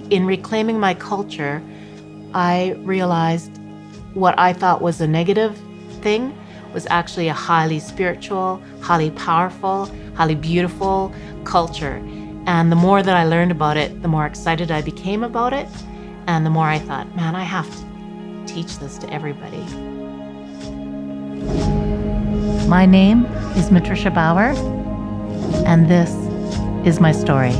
In reclaiming my culture, I realized what I thought was a negative thing was actually a highly spiritual, highly powerful, highly beautiful culture. And the more that I learned about it, the more excited I became about it. And the more I thought, man, I have to teach this to everybody. My name is Matricia Bauer, and this is my story.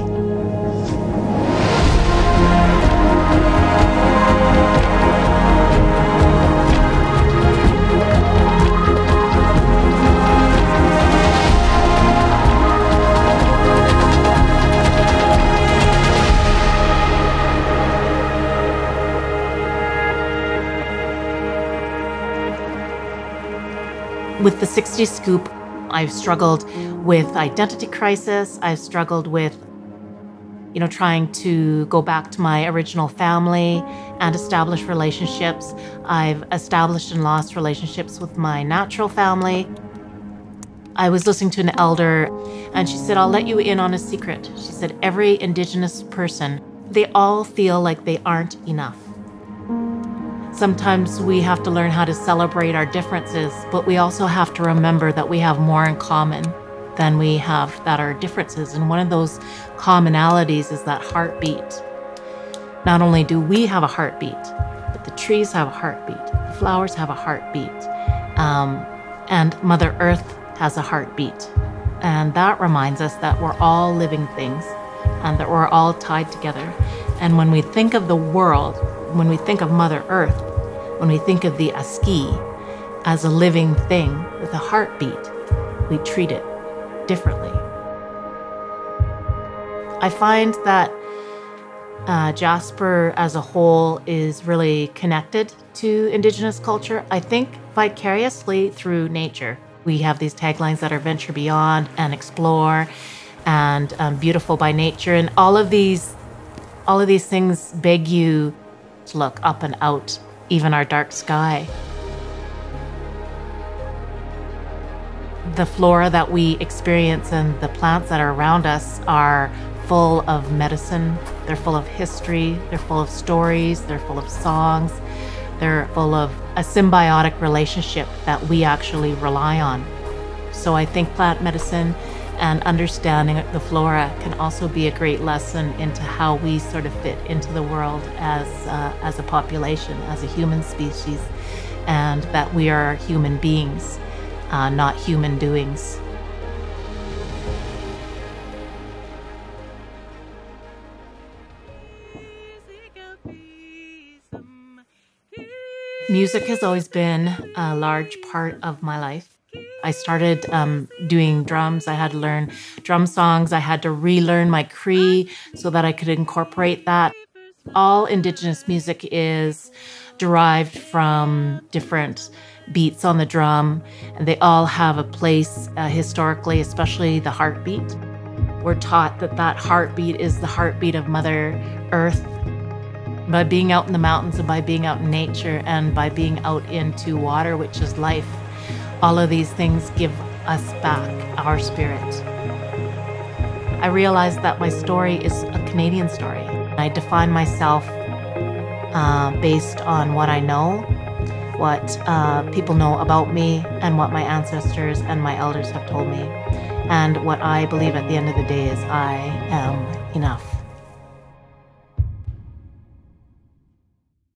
With the Sixties Scoop, I've struggled with identity crisis. I've struggled with, trying to go back to my original family and establish relationships. I've established and lost relationships with my natural family. I was listening to an elder, and she said, I'll let you in on a secret. She said, every Indigenous person, they all feel like they aren't enough. Sometimes we have to learn how to celebrate our differences, but we also have to remember that we have more in common than we have that are differences. And one of those commonalities is that heartbeat. Not only do we have a heartbeat, but the trees have a heartbeat, the flowers have a heartbeat, and Mother Earth has a heartbeat. And that reminds us that we're all living things and that we're all tied together. And when we think of the world, when we think of Mother Earth, when we think of the Aski as a living thing with a heartbeat, we treat it differently. I find that Jasper as a whole is really connected to Indigenous culture, I think vicariously through nature. We have these taglines that are venture beyond and explore and beautiful by nature. And all of these things beg you to look up and out, even our dark sky. The flora that we experience and the plants that are around us are full of medicine, they're full of history, they're full of stories, they're full of songs, they're full of a symbiotic relationship that we actually rely on. So I think plant medicine and understanding the flora can also be a great lesson into how we sort of fit into the world as a population, as a human species, and that we are human beings, not human doings. Music has always been a large part of my life. I started doing drums. I had to learn drum songs. I had to relearn my Cree so that I could incorporate that. All Indigenous music is derived from different beats on the drum, and they all have a place historically, especially the heartbeat. We're taught that that heartbeat is the heartbeat of Mother Earth. By being out in the mountains and by being out in nature and by being out into water, which is life, all of these things give us back our spirit. I realized that my story is a Canadian story. I define myself based on what I know, what people know about me, and what my ancestors and my elders have told me. And what I believe at the end of the day is I am enough.